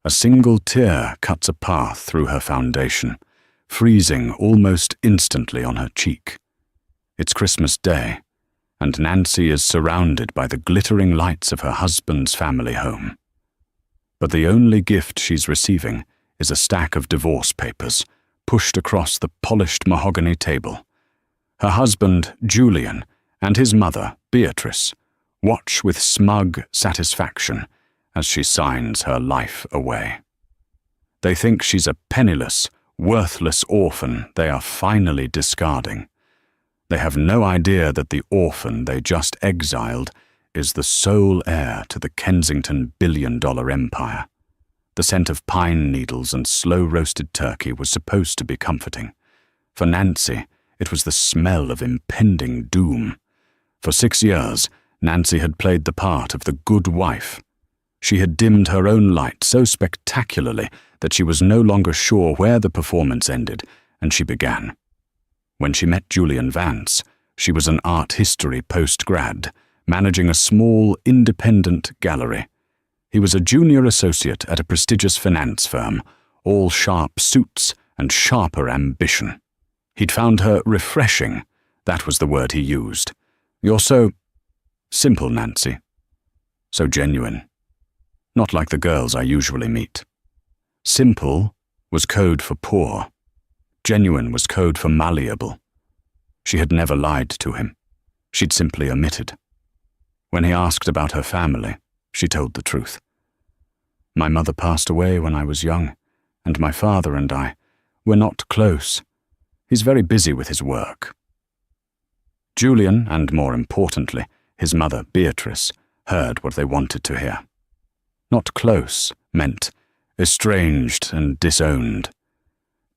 A single tear cuts a path through her foundation, freezing almost instantly on her cheek. It's Christmas Day, and Nancy is surrounded by the glittering lights of her husband's family home. But the only gift she's receiving is a stack of divorce papers pushed across the polished mahogany table. Her husband, Julian, and his mother, Beatrice, watch with smug satisfaction as she signs her life away. They think she's a penniless, worthless orphan they are finally discarding. They have no idea that the orphan they just exiled is the sole heir to the Kensington billion-dollar empire. The scent of pine needles and slow-roasted turkey was supposed to be comforting. For Nancy, it was the smell of impending doom. For 6 years, Nancy had played the part of the good wife. She had dimmed her own light so spectacularly that she was no longer sure where the performance ended, and she began. When she met Julian Vance, she was an art history post-grad, managing a small, independent gallery. He was a junior associate at a prestigious finance firm, all sharp suits and sharper ambition. He'd found her refreshing, that was the word he used. You're so simple, Nancy. So genuine. Not like the girls I usually meet. Simple was code for poor. Genuine was code for malleable. She had never lied to him. She'd simply omitted. When he asked about her family, she told the truth. My mother passed away when I was young, and my father and I, we're not close. He's very busy with his work. Julian, and more importantly, his mother Beatrice, heard what they wanted to hear. Not close meant estranged and disowned.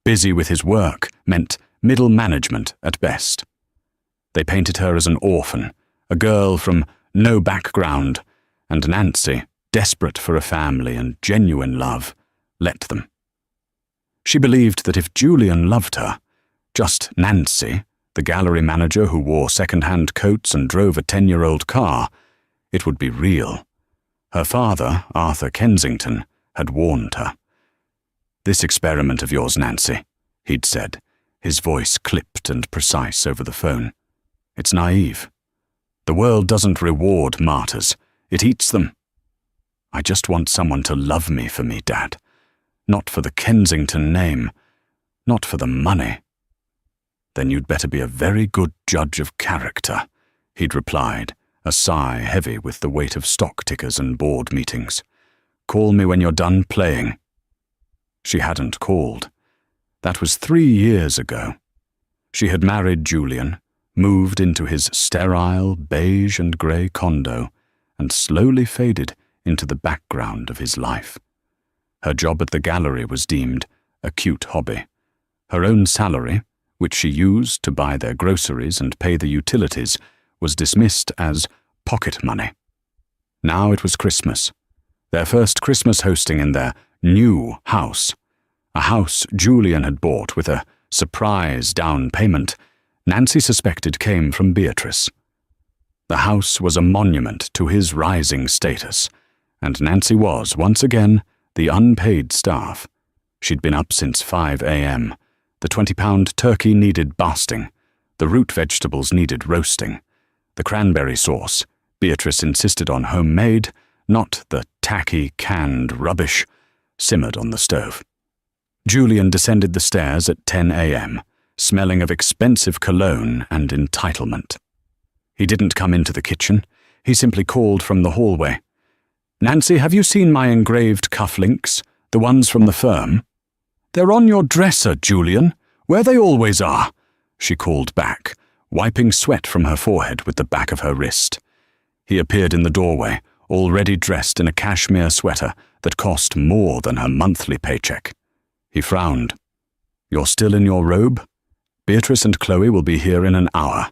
Busy with his work meant middle management at best. They painted her as an orphan, a girl from no background, and Nancy, desperate for a family and genuine love, let them. She believed that if Julian loved her, just Nancy, the gallery manager who wore second-hand coats and drove a 10-year-old car, it would be real. Her father, Arthur Kensington, had warned her. This experiment of yours, Nancy, he'd said, his voice clipped and precise over the phone. It's naive. The world doesn't reward martyrs. It eats them. I just want someone to love me for me, Dad. Not for the Kensington name. Not for the money. Then you'd better be a very good judge of character, he'd replied, a sigh heavy with the weight of stock tickers and board meetings. Call me when you're done playing. She hadn't called. That was 3 years ago. She had married Julian, moved into his sterile beige and grey condo, and slowly faded into the background of his life. Her job at the gallery was deemed a cute hobby. Her own salary, which she used to buy their groceries and pay the utilities, was dismissed as pocket money. Now it was Christmas. Their first Christmas hosting in their new house. A house Julian had bought with a surprise down payment Nancy suspected came from Beatrice. The house was a monument to his rising status, and Nancy was, once again, the unpaid staff. She'd been up since 5 a.m. The 20-pound turkey needed basting. The root vegetables needed roasting. The cranberry sauce, Beatrice insisted on homemade, not the tacky, canned rubbish, simmered on the stove. Julian descended the stairs at 10 a.m., smelling of expensive cologne and entitlement. He didn't come into the kitchen. He simply called from the hallway. Nancy, have you seen my engraved cufflinks, the ones from the firm? They're on your dresser, Julian, where they always are, she called back, wiping sweat from her forehead with the back of her wrist. He appeared in the doorway, already dressed in a cashmere sweater that cost more than her monthly paycheck. He frowned. You're still in your robe? Beatrice and Chloe will be here in an hour.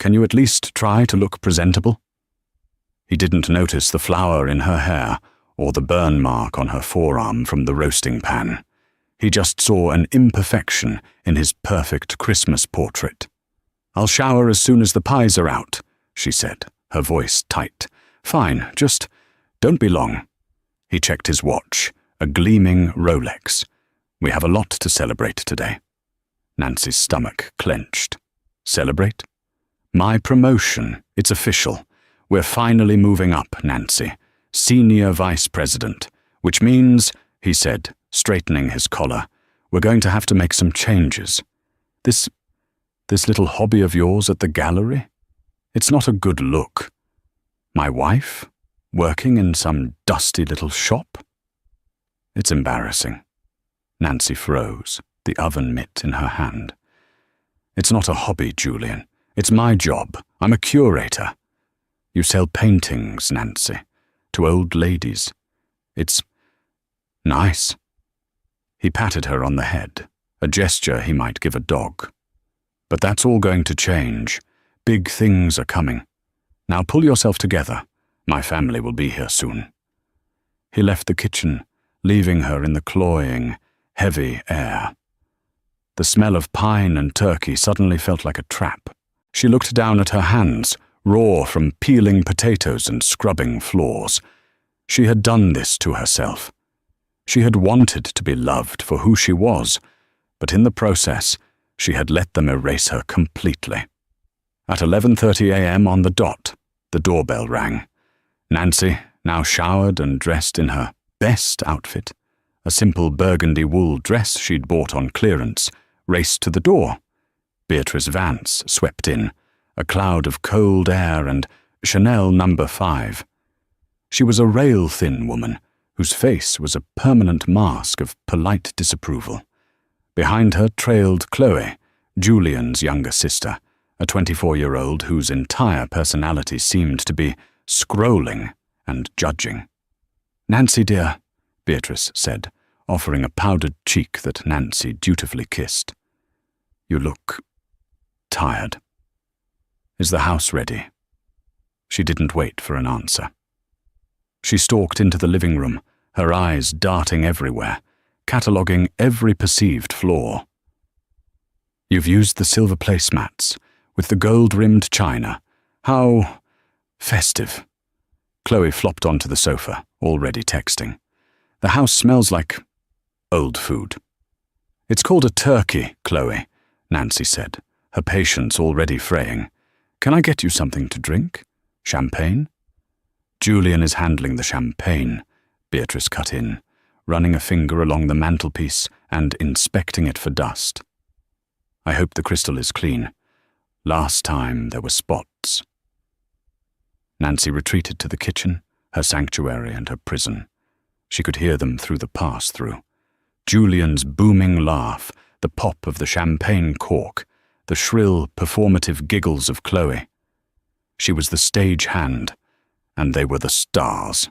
Can you at least try to look presentable? He didn't notice the flower in her hair or the burn mark on her forearm from the roasting pan. He just saw an imperfection in his perfect Christmas portrait. I'll shower as soon as the pies are out, she said, her voice tight. Fine, just don't be long. He checked his watch, a gleaming Rolex. We have a lot to celebrate today. Nancy's stomach clenched. Celebrate? My promotion. It's official. We're finally moving up, Nancy. Senior Vice President. Which means, he said, straightening his collar, we're going to have to make some changes. This little hobby of yours at the gallery? It's not a good look. My wife? Working in some dusty little shop? It's embarrassing. Nancy froze, the oven mitt in her hand. It's not a hobby, Julian. It's my job. I'm a curator. You sell paintings, Nancy, to old ladies. It's nice. He patted her on the head, a gesture he might give a dog. But that's all going to change. Big things are coming. Now pull yourself together. My family will be here soon. He left the kitchen, leaving her in the cloying, heavy air. The smell of pine and turkey suddenly felt like a trap. She looked down at her hands, raw from peeling potatoes and scrubbing floors. She had done this to herself. She had wanted to be loved for who she was, but in the process, she had let them erase her completely. At 11:30 a.m. on the dot, the doorbell rang. Nancy, now showered and dressed in her best outfit, a simple burgundy wool dress she'd bought on clearance, raced to the door. Beatrice Vance swept in, a cloud of cold air and Chanel No. 5. She was a rail-thin woman, whose face was a permanent mask of polite disapproval. Behind her trailed Chloe, Julian's younger sister, a 24-year-old whose entire personality seemed to be scrolling and judging. "Nancy, dear," Beatrice said, offering a powdered cheek that Nancy dutifully kissed. "You look tired. Is the house ready?" She didn't wait for an answer. She stalked into the living room, her eyes darting everywhere, cataloguing every perceived flaw. "You've used the silver placemats, with the gold-rimmed china. How festive." Chloe flopped onto the sofa, already texting. "The house smells like old food." "It's called a turkey, Chloe," Nancy said, her patience already fraying. "Can I get you something to drink? Champagne?" "Julian is handling the champagne," Beatrice cut in, running a finger along the mantelpiece and inspecting it for dust. "I hope the crystal is clean. Last time there were spots." Nancy retreated to the kitchen, her sanctuary and her prison. She could hear them through the pass-through. Julian's booming laugh, the pop of the champagne cork, the shrill, performative giggles of Chloe. She was the stage hand, and they were the stars.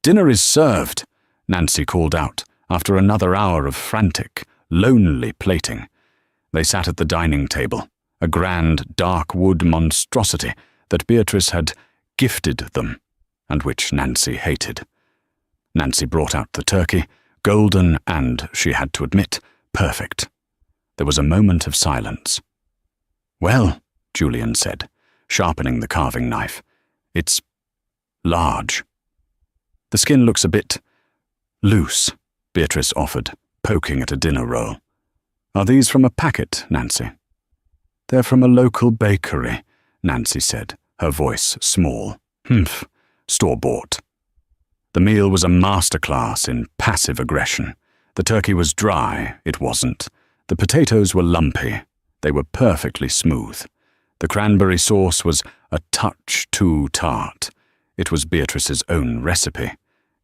"Dinner is served," Nancy called out, after another hour of frantic, lonely plating. They sat at the dining table, a grand, dark wood monstrosity that Beatrice had gifted them, and which Nancy hated. Nancy brought out the turkey, golden and, she had to admit, perfect. There was a moment of silence. "Well," Julian said, sharpening the carving knife, "it's large." "The skin looks a bit loose," Beatrice offered, poking at a dinner roll. "Are these from a packet, Nancy?" "They're from a local bakery," Nancy said, her voice small. "Humph, store-bought." The meal was a masterclass in passive aggression. The turkey was dry, it wasn't. The potatoes were lumpy. They were perfectly smooth. The cranberry sauce was a touch too tart. It was Beatrice's own recipe.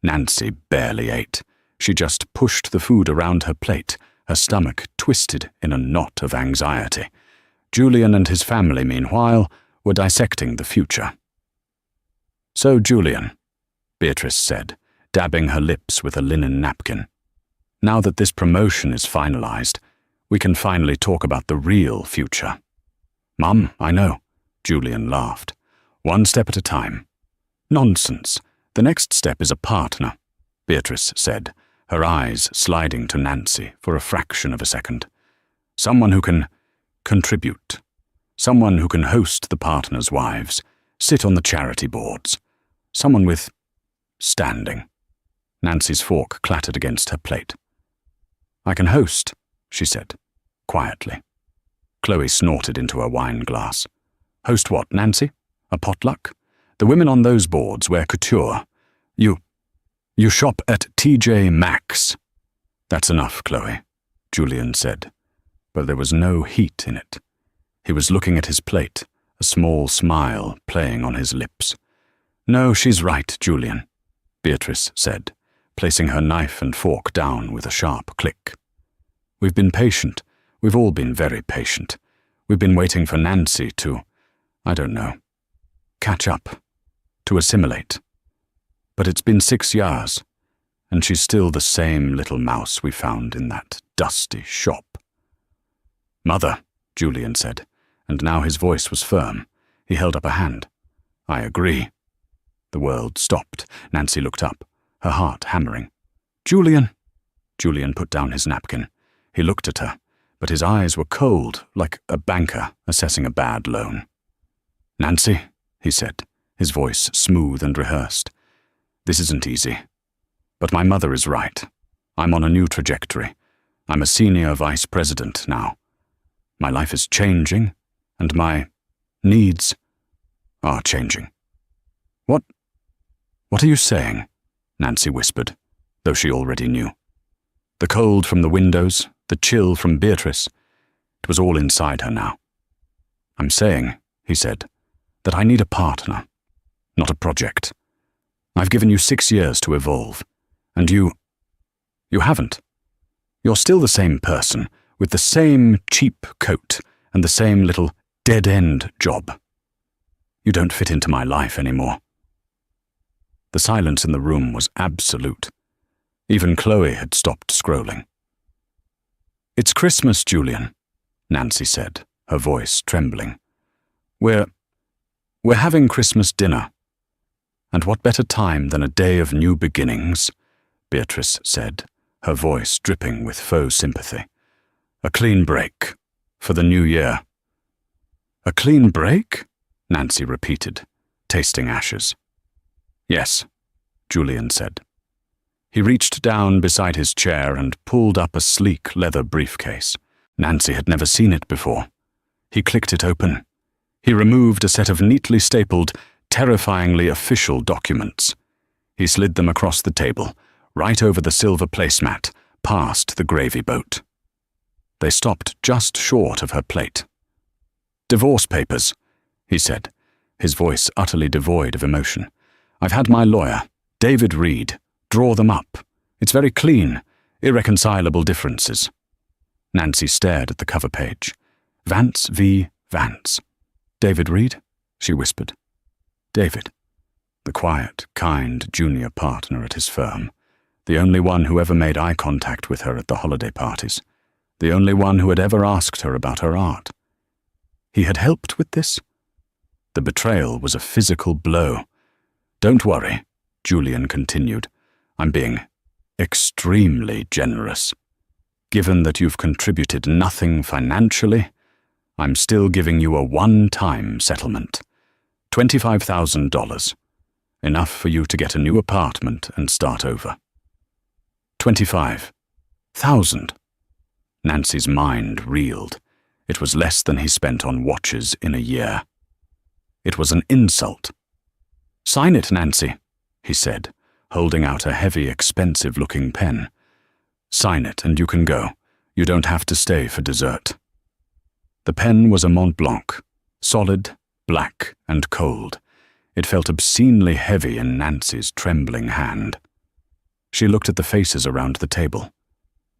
Nancy barely ate. She just pushed the food around her plate, her stomach twisted in a knot of anxiety. Julian and his family, meanwhile, were dissecting the future. "So, Julian," Beatrice said, dabbing her lips with a linen napkin, "now that this promotion is finalized, we can finally talk about the real future." "Mum, I know," Julian laughed. "One step at a time." "Nonsense. The next step is a partner," Beatrice said, her eyes sliding to Nancy for a fraction of a second. "Someone who can contribute. Someone who can host the partners' wives, sit on the charity boards. Someone with standing." Nancy's fork clattered against her plate. "I can host," she said, quietly. Chloe snorted into her wine glass. "Host what, Nancy? A potluck? The women on those boards wear couture. You shop at TJ Maxx." "That's enough, Chloe," Julian said, but there was no heat in it. He was looking at his plate, a small smile playing on his lips. "No, she's right, Julian," Beatrice said, placing her knife and fork down with a sharp click. "We've been patient. We've all been very patient. We've been waiting for Nancy to, I don't know, catch up, to assimilate. But it's been 6 years, and she's still the same little mouse we found in that dusty shop." "Mother," Julian said, and now his voice was firm. He held up a hand. "I agree." The world stopped. Nancy looked up, her heart hammering. "Julian!" Julian put down his napkin. He looked at her, but his eyes were cold, like a banker assessing a bad loan. "Nancy," he said, his voice smooth and rehearsed, "this isn't easy. But my mother is right. I'm on a new trajectory. I'm a senior vice president now. My life is changing, and my needs are changing." What are you saying?" Nancy whispered, though she already knew. The cold from the windows, the chill from Beatrice, it was all inside her now. "I'm saying," he said, "that I need a partner, not a project. I've given you 6 years to evolve, and you haven't. You're still the same person, with the same cheap coat and the same little dead-end job. You don't fit into my life anymore." The silence in the room was absolute. Even Chloe had stopped scrolling. "It's Christmas, Julian," Nancy said, her voice trembling. We're having Christmas dinner. And what better time than a day of new beginnings?" Beatrice said, her voice dripping with faux sympathy. "A clean break for the new year." "A clean break?" Nancy repeated, tasting ashes. "Yes," Julian said. He reached down beside his chair and pulled up a sleek leather briefcase. Nancy had never seen it before. He clicked it open. He removed a set of neatly stapled, terrifyingly official documents. He slid them across the table, right over the silver placemat, past the gravy boat. They stopped just short of her plate. "Divorce papers," he said, his voice utterly devoid of emotion. "I've had my lawyer, David Reed, draw them up. It's very clean, irreconcilable differences." Nancy stared at the cover page. "Vance v. Vance." "David Reed?" she whispered. "David." The quiet, kind junior partner at his firm. The only one who ever made eye contact with her at the holiday parties. The only one who had ever asked her about her art. He had helped with this? The betrayal was a physical blow. "Don't worry," Julian continued. "I'm being extremely generous. Given that you've contributed nothing financially, I'm still giving you a one-time settlement. $25,000. Enough for you to get a new apartment and start over." 25,000. Nancy's mind reeled. It was less than he spent on watches in a year. It was an insult. "Sign it, Nancy," he said, holding out a heavy, expensive-looking pen. "Sign it and you can go. You don't have to stay for dessert." The pen was a Mont Blanc, solid, black, and cold. It felt obscenely heavy in Nancy's trembling hand. She looked at the faces around the table.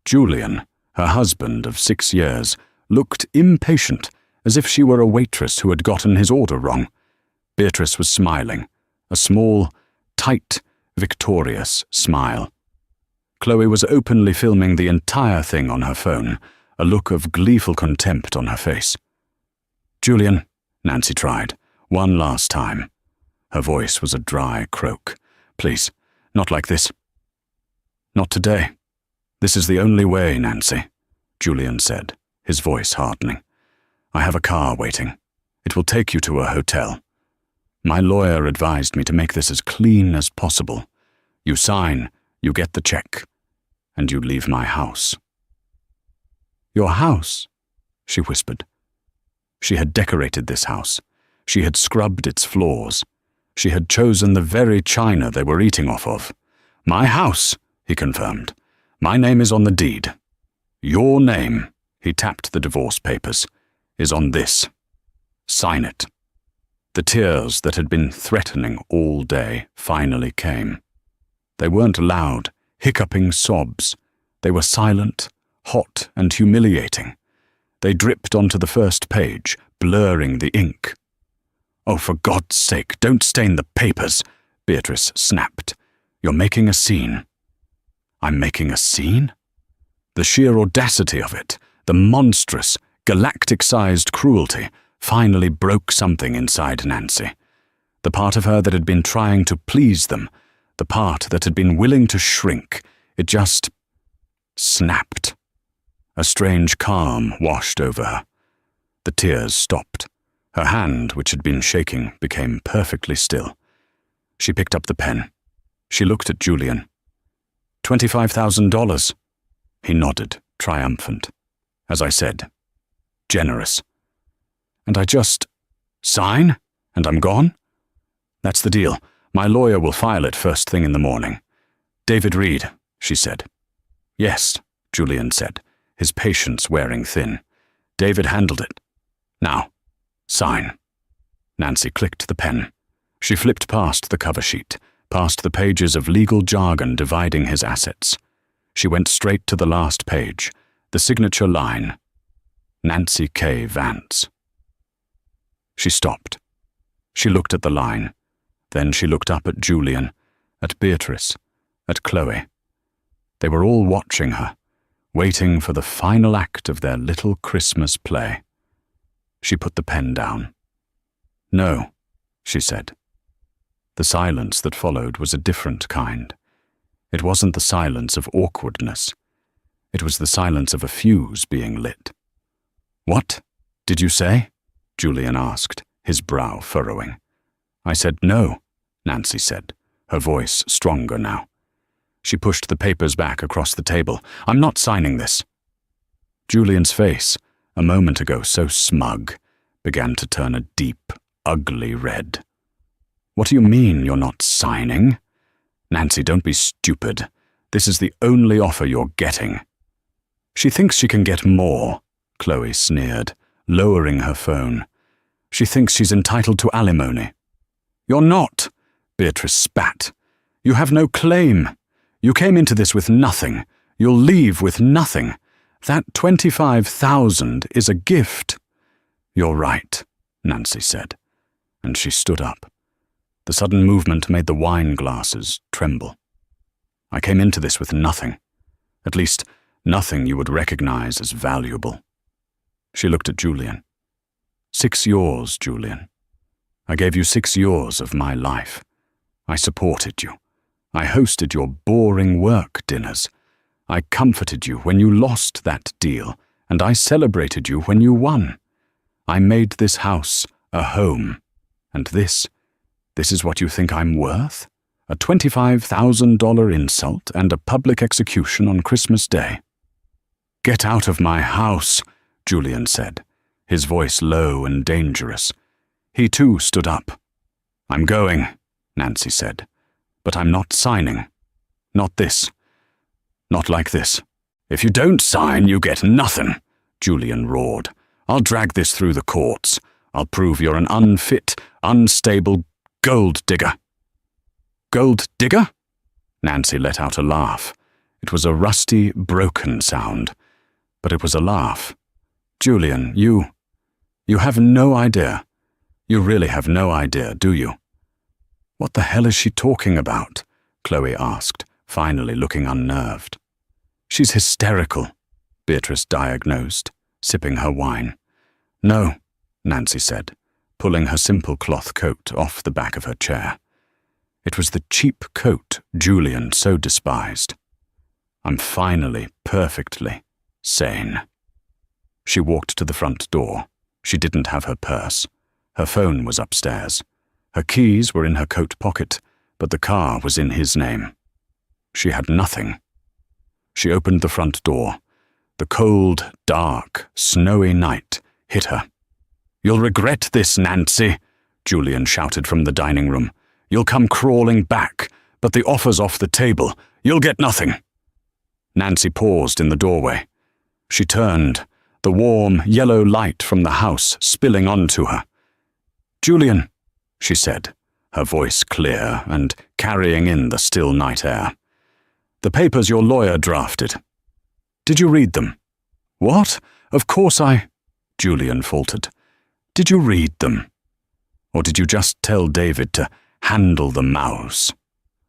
Julian, her husband of 6 years, looked impatient, as if she were a waitress who had gotten his order wrong. Beatrice was smiling, a small, tight, victorious smile. Chloe was openly filming the entire thing on her phone, a look of gleeful contempt on her face. "Julian," Nancy tried, one last time. Her voice was a dry croak. "Please, not like this." "Not today. This is the only way, Nancy," Julian said, his voice hardening. "I have a car waiting. It will take you to a hotel. My lawyer advised me to make this as clean as possible. You sign, You get the check, and you leave my house." "Your house?" she whispered. She had decorated this house. She had scrubbed its floors. She had chosen the very china they were eating off of. "My house," he confirmed. "My name is on the deed. Your name," he tapped the divorce papers, "is on this. Sign it." The tears that had been threatening all day finally came. They weren't loud, hiccuping sobs. They were silent, hot, and humiliating. They dripped onto the first page, blurring the ink. "Oh, for God's sake, don't stain the papers," Beatrice snapped. "You're making a scene." "I'm making a scene?" The sheer audacity of it, the monstrous, galactic-sized cruelty, finally broke something inside Nancy. The part of her that had been trying to please them, the part that had been willing to shrink, it just snapped. A strange calm washed over her. The tears stopped. Her hand, which had been shaking, became perfectly still. She picked up the pen. She looked at Julian. $25,000. He nodded, triumphant. As I said, generous. "And I just sign, and I'm gone?" "That's the deal. My lawyer will file it first thing in the morning." "David Reed," she said. "Yes," Julian said, his patience wearing thin. "David handled it. Now, sign." Nancy clicked the pen. She flipped past the cover sheet, past the pages of legal jargon dividing his assets. She went straight to the last page, the signature line, Nancy K. Vance. She stopped. She looked at the line. Then she looked up at Julian, at Beatrice, at Chloe. They were all watching her, waiting for the final act of their little Christmas play. She put the pen down. "No," she said. The silence that followed was a different kind. It wasn't the silence of awkwardness. It was the silence of a fuse being lit. "What did you say?" Julian asked, his brow furrowing. "I said no," Nancy said, her voice stronger now. She pushed the papers back across the table. "I'm not signing this." Julian's face, a moment ago so smug, began to turn a deep, ugly red. "What do you mean you're not signing?" "Nancy, don't be stupid. This is the only offer you're getting." "She thinks she can get more," Chloe sneered, lowering her phone. "She thinks she's entitled to alimony." "You're not," Beatrice spat. "You have no claim. You came into this with nothing. You'll leave with nothing. That $25,000 is a gift." "You're right," Nancy said, and she stood up. The sudden movement made the wine glasses tremble. "I came into this with nothing. At least, nothing you would recognize as valuable." She looked at Julian. 6 years, Julian. I gave you 6 years of my life. I supported you. I hosted your boring work dinners. I comforted you when you lost that deal, and I celebrated you when you won. I made this house a home, and this is what you think I'm worth? A $25,000 insult and a public execution on Christmas Day. "Get out of my house," Julian said, his voice low and dangerous. He too stood up. "I'm going," Nancy said, "but I'm not signing. Not this. Not like this. If you don't sign, you get nothing," Julian roared. "I'll drag this through the courts. I'll prove you're an unfit, unstable gold digger." "Gold digger?" Nancy let out a laugh. It was a rusty, broken sound, but it was a laugh. "Julian, you have no idea. You really have no idea, do you?" "What the hell is she talking about?" Chloe asked, finally looking unnerved. "She's hysterical," Beatrice diagnosed, sipping her wine. "No," Nancy said, pulling her simple cloth coat off the back of her chair. It was the cheap coat Julian so despised. "I'm finally perfectly sane." She walked to the front door. She didn't have her purse. Her phone was upstairs. Her keys were in her coat pocket, but the car was in his name. she had nothing. She opened the front door. The cold, dark, snowy night hit her. "You'll regret this, Nancy," Julian shouted from the dining room. "You'll come crawling back, but the offer's off the table. You'll get nothing." Nancy paused in the doorway. She turned, the warm, yellow light from the house spilling onto her. "Julian," she said, her voice clear and carrying in the still night air. "The papers your lawyer drafted. Did you read them?" "What? Of course Julian faltered. "Did you read them? Or did you just tell David to handle the mouse?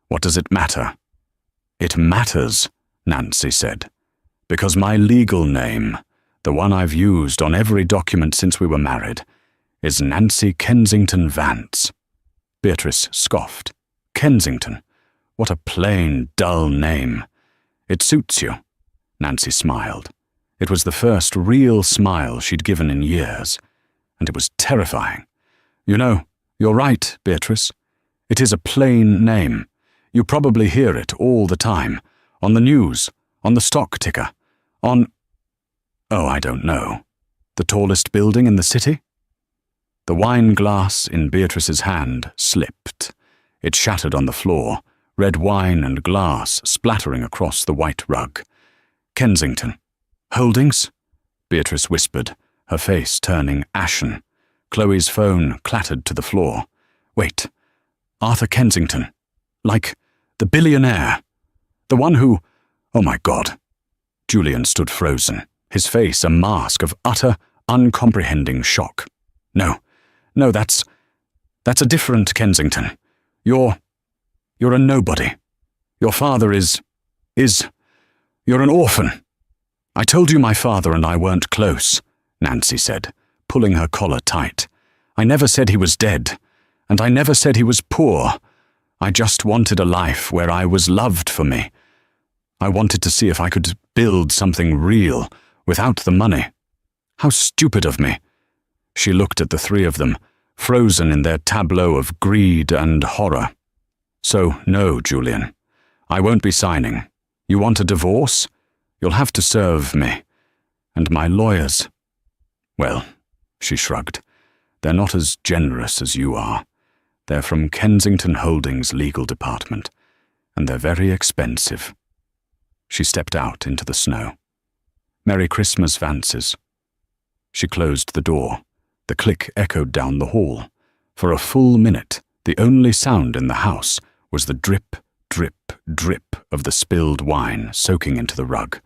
What does it matter?" "It matters," Nancy said, "because my legal name, the one I've used on every document since we were married, is Nancy Kensington Vance." Beatrice scoffed. "Kensington? What a plain, dull name." "It suits you," Nancy smiled. It was the first real smile she'd given in years, and it was terrifying. "You know, you're right, Beatrice. It is a plain name. You probably hear it all the time, on the news, on the stock ticker, on— oh, I don't know, the tallest building in the city?" The wine glass in Beatrice's hand slipped. It shattered on the floor, red wine and glass splattering across the white rug. "Kensington. Holdings?" Beatrice whispered, her face turning ashen. Chloe's phone clattered to the floor. "Wait. Arthur Kensington. Like the billionaire. The one who— oh my God." Julian stood frozen, his face a mask of utter, uncomprehending shock. No, that's a different Kensington. You're a nobody. Your father you're an orphan." "I told you my father and I weren't close," Nancy said, pulling her collar tight. "I never said he was dead, and I never said he was poor. I just wanted a life where I was loved for me. I wanted to see if I could build something real without the money. How stupid of me." She looked at the three of them, frozen in their tableau of greed and horror. "So, no, Julian. I won't be signing. You want a divorce? You'll have to serve me. And my lawyers— well," she shrugged, "they're not as generous as you are. They're from Kensington Holdings' legal department, and they're very expensive." She stepped out into the snow. "Merry Christmas, Vances." She closed the door. The click echoed down the hall. For a full minute, the only sound in the house was the drip, drip, drip of the spilled wine soaking into the rug.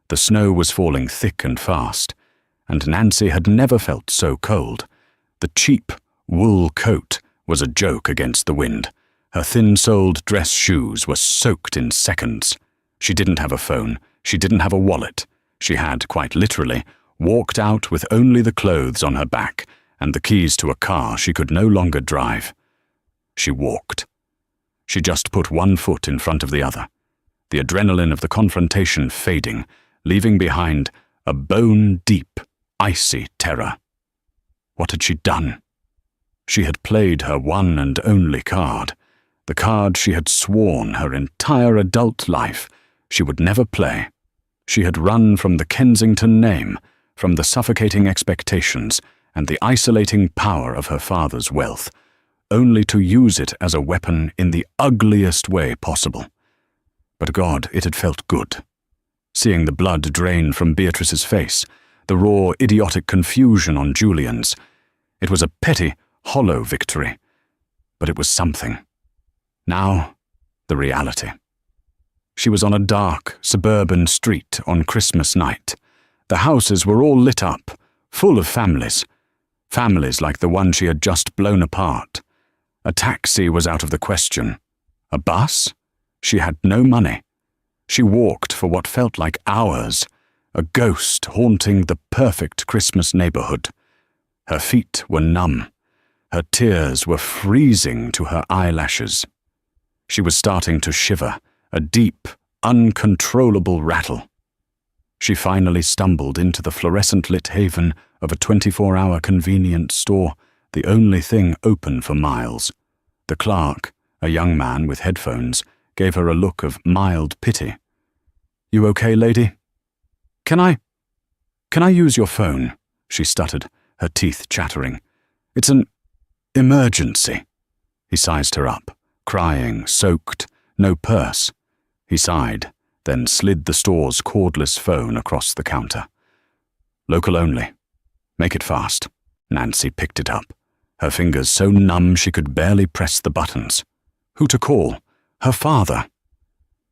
The snow was falling thick and fast, and Nancy had never felt so cold. The cheap wool coat was a joke against the wind. Her thin-soled dress shoes were soaked in seconds. She didn't have a phone. She didn't have a wallet. She had, quite literally, walked out with only the clothes on her back and the keys to a car she could no longer drive. She walked. She just put one foot in front of the other, the adrenaline of the confrontation fading, leaving behind a bone-deep, icy terror. What had she done? She had played her one and only card, the card she had sworn her entire adult life she would never play. She had run from the Kensington name, from the suffocating expectations and the isolating power of her father's wealth, only to use it as a weapon in the ugliest way possible. But God, it had felt good. Seeing the blood drain from Beatrice's face, the raw, idiotic confusion on Julian's. It was a petty, hollow victory, but it was something. Now, the reality. She was on a dark, suburban street on Christmas night. The houses were all lit up, full of families. Families like the one she had just blown apart. A taxi was out of the question. A bus? She had no money. She walked for what felt like hours, a ghost haunting the perfect Christmas neighborhood. Her feet were numb. Her tears were freezing to her eyelashes. She was starting to shiver, a deep, uncontrollable rattle. She finally stumbled into the fluorescent-lit haven of a 24-hour convenience store, the only thing open for miles. The clerk, a young man with headphones, gave her a look of mild pity. "You okay, lady?" Can I use your phone?" she stuttered, her teeth chattering. "It's an emergency." He sized her up, crying, soaked, no purse. He sighed, then slid the store's cordless phone across the counter. "Local only. Make it fast." Nancy picked it up, her fingers so numb she could barely press the buttons. Who to call? Her father.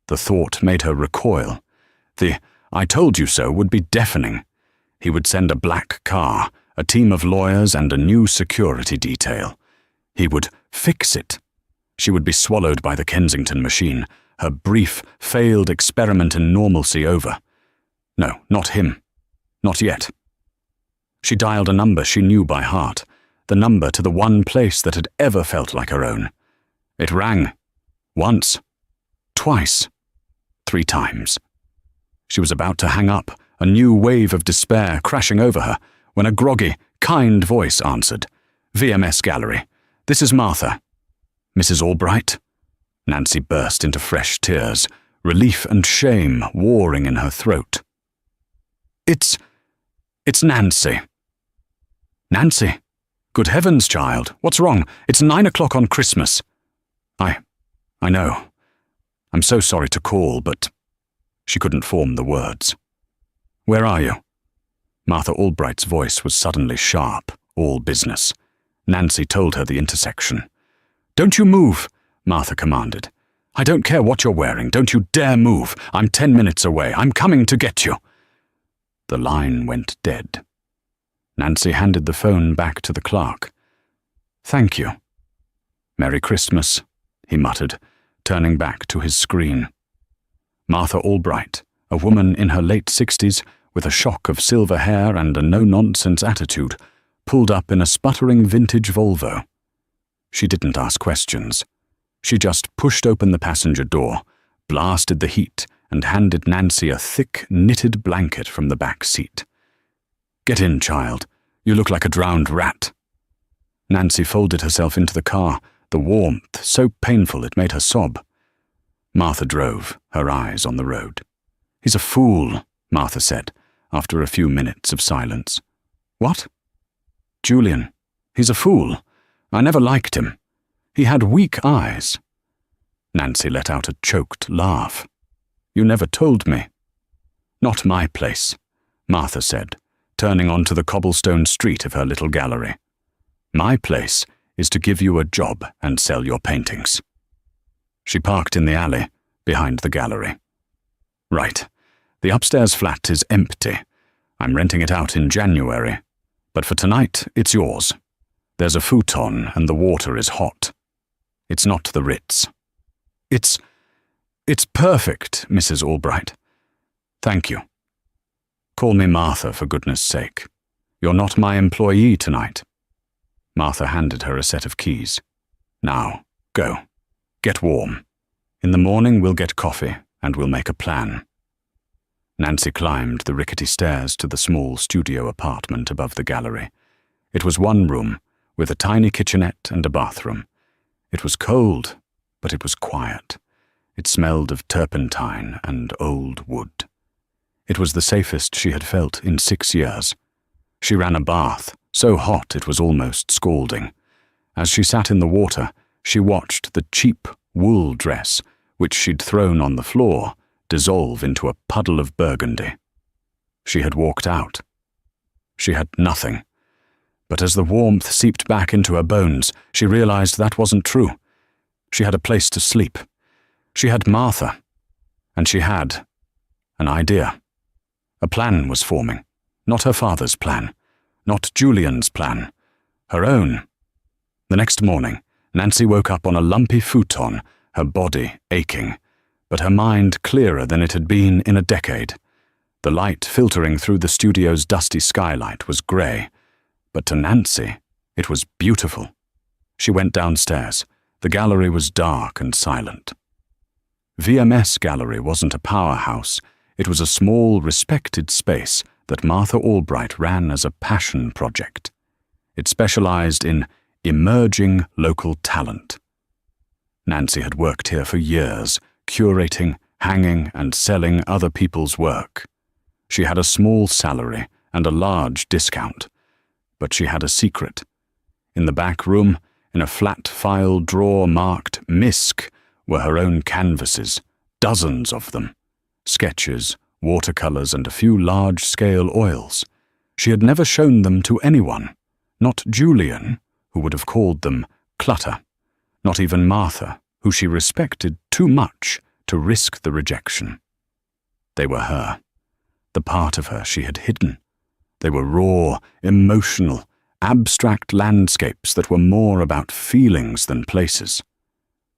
The thought made her recoil. The "I told you so" would be deafening. He would send a black car, a team of lawyers, and a new security detail. He would fix it. She would be swallowed by the Kensington machine, her brief, failed experiment in normalcy over. No, not him. Not yet. She dialed a number she knew by heart, the number to the one place that had ever felt like her own. It rang. Once. Twice. 3 times. She was about to hang up, a new wave of despair crashing over her, when a groggy, kind voice answered. "VMS Gallery. This is Martha." "Mrs. Albright?" Nancy burst into fresh tears, relief and shame warring in her throat. It's Nancy." "Nancy? Good heavens, child, what's wrong? It's 9 o'clock on Christmas." I know. I'm so sorry to call, but..." She couldn't form the words. "Where are you?" Martha Albright's voice was suddenly sharp, all business. Nancy told her the intersection. "Don't you move," Martha commanded. "I don't care what you're wearing. Don't you dare move. I'm 10 minutes away. I'm coming to get you." The line went dead. Nancy handed the phone back to the clerk. "Thank you." "Merry Christmas," he muttered, turning back to his screen. Martha Albright, a woman in her late 60s, with a shock of silver hair and a no-nonsense attitude, pulled up in a sputtering vintage Volvo. She didn't ask questions. She just pushed open the passenger door, blasted the heat, and handed Nancy a thick, knitted blanket from the back seat. "Get in, child. You look like a drowned rat." Nancy folded herself into the car, the warmth so painful it made her sob. Martha drove, her eyes on the road. "He's a fool," Martha said, after a few minutes of silence. "What?" "Julian. He's a fool. I never liked him. He had weak eyes." Nancy let out a choked laugh. "You never told me." "Not my place," Martha said, turning onto the cobblestone street of her little gallery. "My place is to give you a job and sell your paintings." She parked in the alley, behind the gallery. "Right. The upstairs flat is empty. I'm renting it out in January. But for tonight, it's yours. There's a futon and the water is hot. It's not the Ritz." It's perfect, Mrs. Albright." "Thank you." "Call me Martha, for goodness sake. You're not my employee tonight." Martha handed her a set of keys. "Now, go. Get warm. In the morning we'll get coffee, and we'll make a plan." Nancy climbed the rickety stairs to the small studio apartment above the gallery. It was one room, with a tiny kitchenette and a bathroom. It was cold, but it was quiet. It smelled of turpentine and old wood. It was the safest she had felt in 6 years. She ran a bath, so hot it was almost scalding. As she sat in the water, she watched the cheap wool dress, which she'd thrown on the floor, dissolve into a puddle of burgundy. She had walked out. She had nothing. But as the warmth seeped back into her bones, she realized that wasn't true. She had a place to sleep. She had Martha. And she had an idea. A plan was forming. Not her father's plan. Not Julian's plan. Her own. The next morning, Nancy woke up on a lumpy futon, her body aching, but her mind clearer than it had been in a decade. The light filtering through the studio's dusty skylight was grey, but to Nancy, it was beautiful. She went downstairs. The gallery was dark and silent. VMS Gallery wasn't a powerhouse. It was a small, respected space that Martha Albright ran as a passion project. It specialized in emerging local talent. Nancy had worked here for years, curating, hanging, and selling other people's work. She had a small salary and a large discount. But she had a secret. In the back room, in a flat file drawer marked MISC, were her own canvases, dozens of them. Sketches, watercolors, and a few large-scale oils. She had never shown them to anyone, not Julian, who would have called them clutter, not even Martha, who she respected too much to risk the rejection. They were her, the part of her she had hidden. They were raw, emotional, abstract landscapes that were more about feelings than places.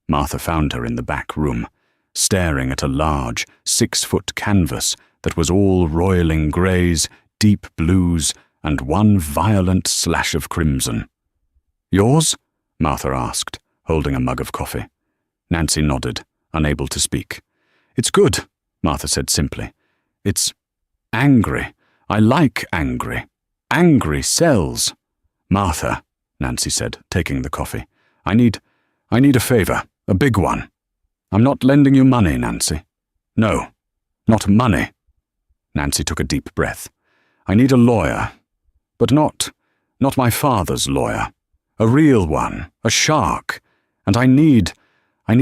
Martha found her in the back room, staring at a large, 6-foot canvas that was all roiling greys, deep blues, and one violent slash of crimson. "Yours?" Martha asked, holding a mug of coffee. Nancy nodded, unable to speak. "It's good," Martha said simply. "It's angry. I like angry. Angry sells." "Martha," Nancy said, taking the coffee, I need a favor, a big one. I'm not lending you money, Nancy. No, not money." Nancy took a deep breath. "I need a lawyer, but not my father's lawyer. A real one, a shark. And I need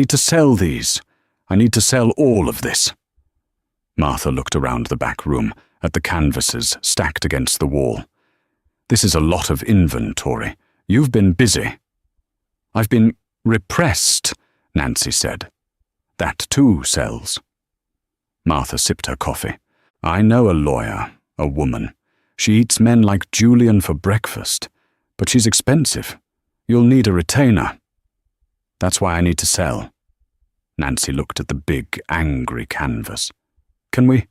to sell these. I need to sell all of this." Martha looked around the back room at the canvases stacked against the wall. "This is a lot of inventory. You've been busy." "I've been repressed," Nancy said. "That too sells." Martha sipped her coffee. "I know a lawyer, a woman. She eats men like Julian for breakfast, but she's expensive. You'll need a retainer. That's why I need to sell." Nancy looked at the big, angry canvas. Can we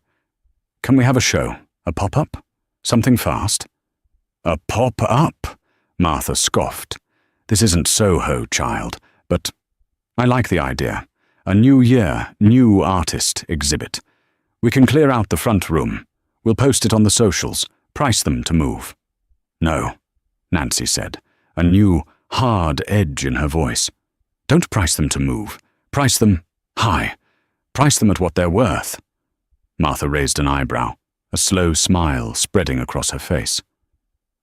have a show? A pop-up? Something fast?" "A pop-up?" Martha scoffed. "This isn't Soho, child, but I like the idea. A New Year, new artist exhibit. We can clear out the front room. We'll post it on the socials, price them to move." "No," Nancy said, a new, hard edge in her voice. "Don't price them to move. Price them high. Price them at what they're worth." Martha raised an eyebrow, a slow smile spreading across her face.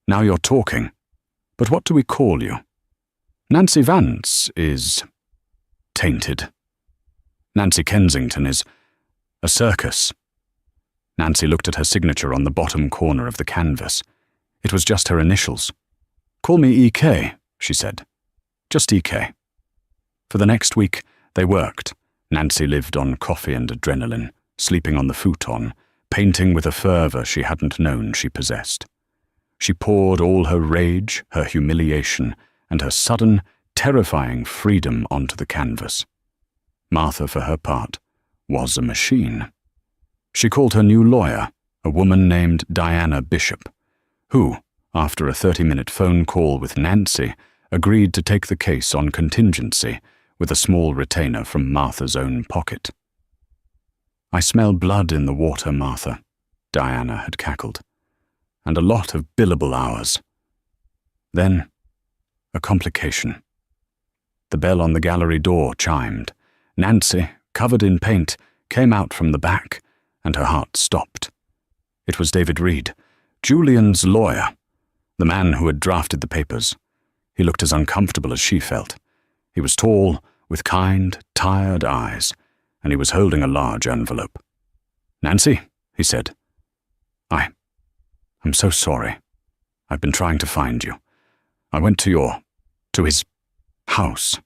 "Now you're talking. But what do we call you?" "Nancy Vance is tainted. Nancy Kensington is a circus." Nancy looked at her signature on the bottom corner of the canvas. It was just her initials. "Call me E.K., she said. "Just E.K." For the next week, they worked. Nancy lived on coffee and adrenaline, sleeping on the futon, painting with a fervor she hadn't known she possessed. She poured all her rage, her humiliation, and her sudden, terrifying freedom onto the canvas. Martha, for her part, was a machine. She called her new lawyer, a woman named Diana Bishop, who, after a 30-minute phone call with Nancy, agreed to take the case on contingency with a small retainer from Martha's own pocket. "I smell blood in the water, Martha," Diana had cackled, "and a lot of billable hours." Then, a complication. The bell on the gallery door chimed. Nancy, covered in paint, came out from the back, and her heart stopped. It was David Reed, Julian's lawyer, the man who had drafted the papers. He looked as uncomfortable as she felt. He was tall, with kind, tired eyes, and he was holding a large envelope. "Nancy," he said, I'm so sorry. I've been trying to find you. I went to his house.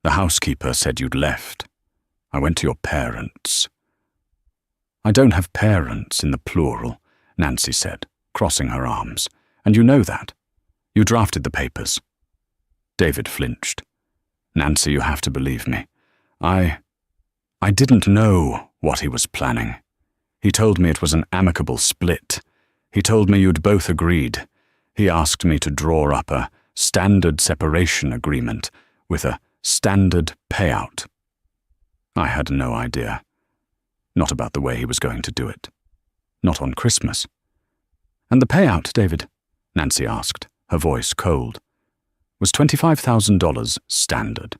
The housekeeper said you'd left. I went to your parents." "I don't have parents in the plural," Nancy said, crossing her arms. "And you know that. You drafted the papers." David flinched. "Nancy, you have to believe me. I didn't know what he was planning. He told me it was an amicable split. He told me you'd both agreed. He asked me to draw up a standard separation agreement with a standard payout. I had no idea. Not about the way he was going to do it. Not on Christmas." "And the payout, David?" Nancy asked, her voice cold. "Was $25,000 standard?"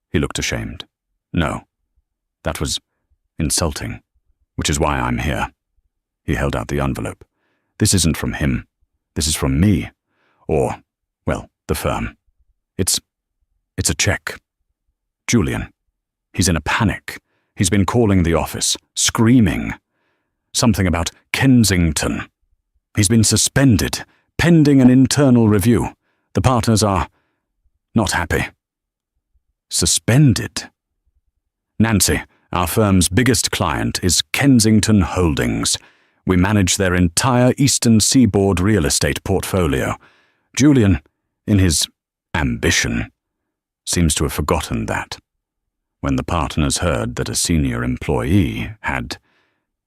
He looked ashamed. "No. That was insulting, which is why I'm here. He held out the envelope. This isn't from him. This is from me. Or, well, the firm. It's a check. Julian. He's in a panic. He's been calling the office, screaming. Something about Kensington. He's been suspended, pending an internal review. The partners are not happy. Suspended? Nancy, our firm's biggest client is Kensington Holdings. We manage their entire Eastern Seaboard real estate portfolio. Julian, in his ambition, seems to have forgotten that. When the partners heard that a senior employee had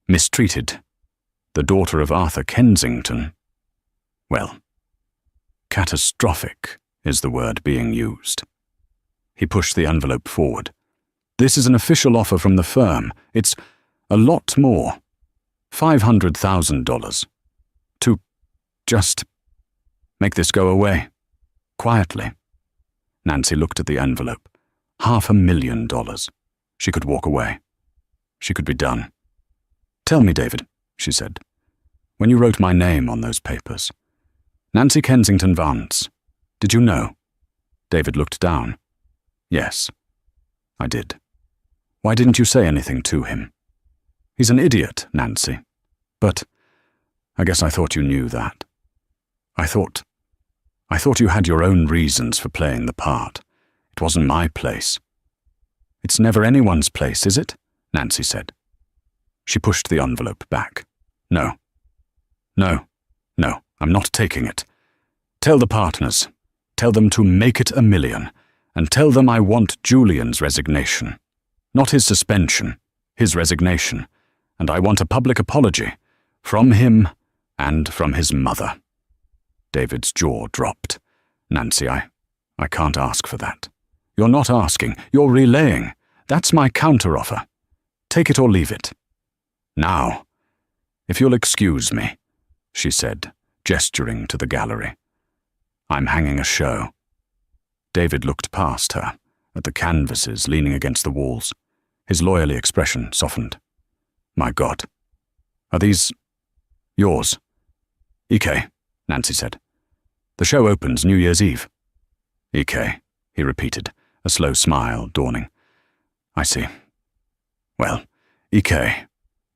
mistreated the daughter of Arthur Kensington, well, catastrophic is the word being used. He pushed the envelope forward. This is an official offer from the firm. It's a lot more. $500,000. To just make this go away. Quietly. Nancy looked at the envelope. $500,000. She could walk away. She could be done. Tell me, David, she said, when you wrote my name on those papers. Nancy Kensington Vance. Did you know? David looked down. Yes, I did. Why didn't you say anything to him? He's an idiot, Nancy. But I guess I thought you knew that. I thought you had your own reasons for playing the part. It wasn't my place. It's never anyone's place, is it? Nancy said. She pushed the envelope back. No, I'm not taking it. Tell the partners. Tell them to make it $1 million. And tell them I want Julian's resignation. Not his suspension, his resignation. And I want a public apology. From him and from his mother. David's jaw dropped. Nancy, I can't ask for that. You're not asking, you're relaying. That's my counteroffer. Take it or leave it. Now, if you'll excuse me, she said, gesturing to the gallery. I'm hanging a show. David looked past her, at the canvases leaning against the walls. His lawyerly expression softened. My God. Are these yours? Ike, Nancy said. The show opens New Year's Eve. Ike, he repeated, a slow smile dawning. I see. Well, Ike,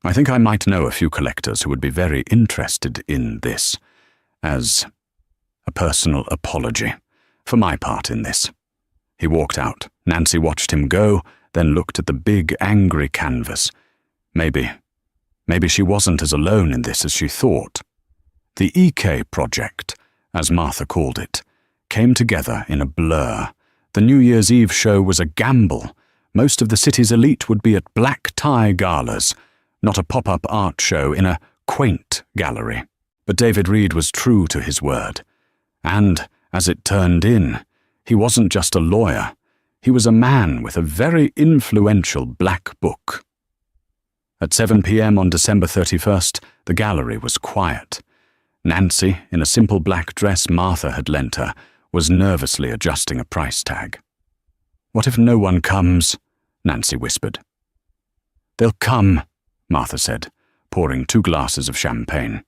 I think I might know a few collectors who would be very interested in this, as a personal apology for my part in this. He walked out. Nancy watched him go, then looked at the big, angry canvas. Maybe she wasn't as alone in this as she thought. The EK project, as Martha called it, came together in a blur. The New Year's Eve show was a gamble. Most of the city's elite would be at black tie galas, not a pop-up art show in a quaint gallery. But David Reed was true to his word. And, as it turned in, he wasn't just a lawyer. He was a man with a very influential black book. At 7 p.m. on December 31st, the gallery was quiet. Nancy, in a simple black dress Martha had lent her, was nervously adjusting a price tag. What if no one comes? Nancy whispered. They'll come, Martha said, pouring 2 glasses of champagne.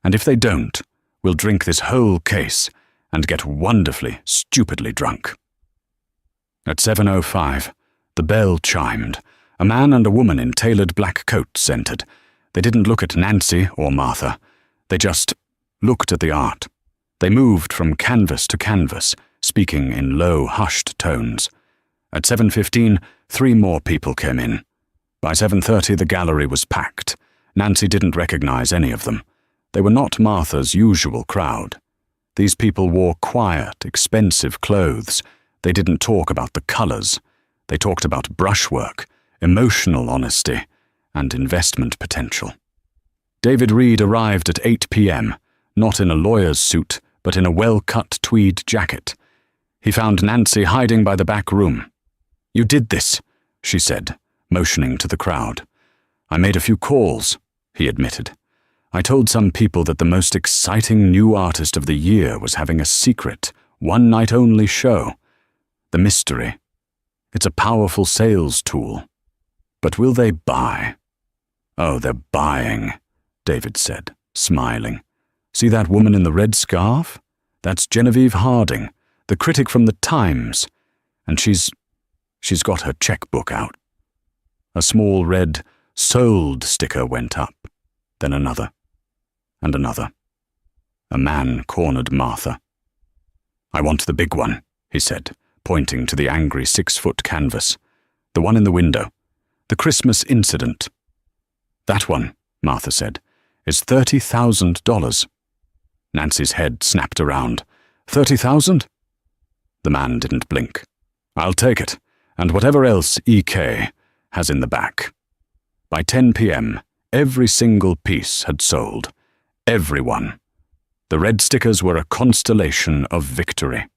And if they don't, we'll drink this whole case and get wonderfully, stupidly drunk. At 7:05, the bell chimed. A man and a woman in tailored black coats entered. They didn't look at Nancy or Martha. They just looked at the art. They moved from canvas to canvas, speaking in low, hushed tones. At 7:15, 3 more people came in. By 7:30, the gallery was packed. Nancy didn't recognize any of them. They were not Martha's usual crowd. These people wore quiet, expensive clothes. They didn't talk about the colors. They talked about brushwork, emotional honesty, and investment potential. David Reed arrived at 8 p.m., not in a lawyer's suit, but in a well-cut tweed jacket. He found Nancy hiding by the back room. You did this, she said, motioning to the crowd. I made a few calls, he admitted. I told some people that the most exciting new artist of the year was having a secret, one-night-only show. The mystery. It's a powerful sales tool. But will they buy? Oh, they're buying, David said, smiling. See that woman in the red scarf? That's Genevieve Harding, the critic from the Times, and she's got her checkbook out. A small red "Sold" sticker went up, then another, and another. A man cornered Martha. I want the big one, he said, pointing to the angry 6-foot canvas. The one in the window. The Christmas incident. That one, Martha said, is $30,000. Nancy's head snapped around. 30,000? The man didn't blink. I'll take it, and whatever else EK has in the back. By 10 p.m., every single piece had sold. Everyone. The red stickers were a constellation of victory.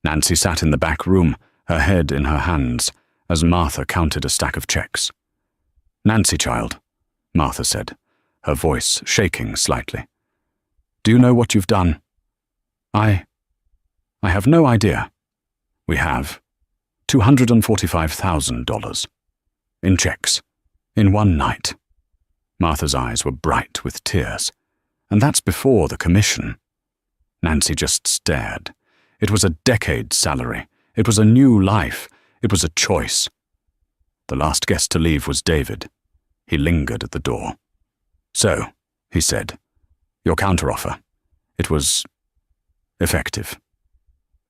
Nancy sat in the back room, her head in her hands, as Martha counted a stack of checks. Nancy, child, Martha said, her voice shaking slightly. Do you know what you've done? I have no idea. We have $245,000 in checks, in one night. Martha's eyes were bright with tears, and that's before the commission. Nancy just stared. It was a decade's salary. It was a new life. It was a choice. The last guest to leave was David. He lingered at the door. So, he said, your counteroffer. It was effective.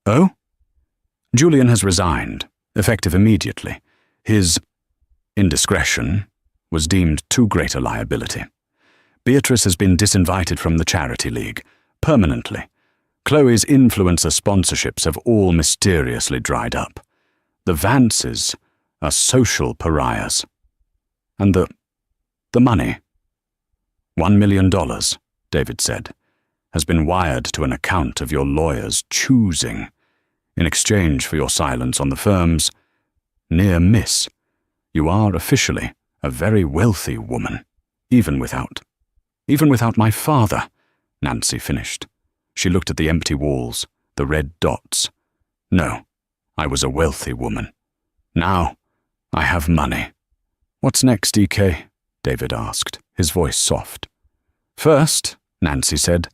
Oh? Julian has resigned, effective immediately. His indiscretion was deemed too great a liability. Beatrice has been disinvited from the Charity League, permanently. Chloe's influencer sponsorships have all mysteriously dried up. The Vances are social pariahs. And the money. $1 million, David said, has been wired to an account of your lawyer's choosing, in exchange for your silence on the firm's near miss. You are officially a very wealthy woman, even without my father, Nancy finished. She looked at the empty walls, the red dots. No, I was a wealthy woman. Now, I have money. What's next, EK? David asked, his voice soft. First, Nancy said,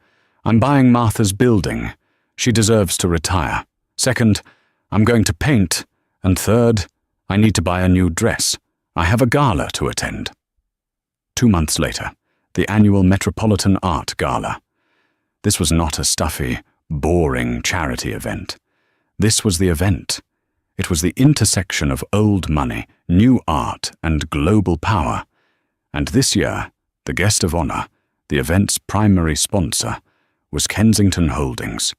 I'm buying Martha's building. She deserves to retire. Second, I'm going to paint. And third, I need to buy a new dress. I have a gala to attend. 2 months later, the annual Metropolitan Art Gala. This was not a stuffy, boring charity event. This was the event. It was the intersection of old money, new art, and global power. And this year, the guest of honor, the event's primary sponsor, was Kensington Holdings.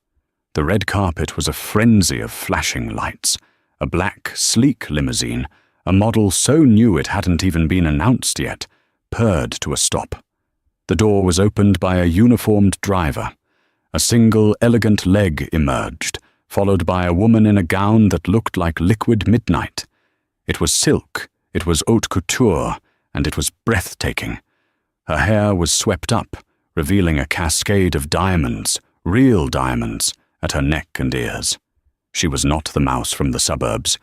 The red carpet was a frenzy of flashing lights, a black, sleek limousine, a model so new it hadn't even been announced yet, purred to a stop. The door was opened by a uniformed driver. A single, elegant leg emerged, followed by a woman in a gown that looked like liquid midnight. It was silk, it was haute couture, and it was breathtaking. Her hair was swept up, revealing a cascade of diamonds, real diamonds, at her neck and ears. She was not the mouse from the suburbs.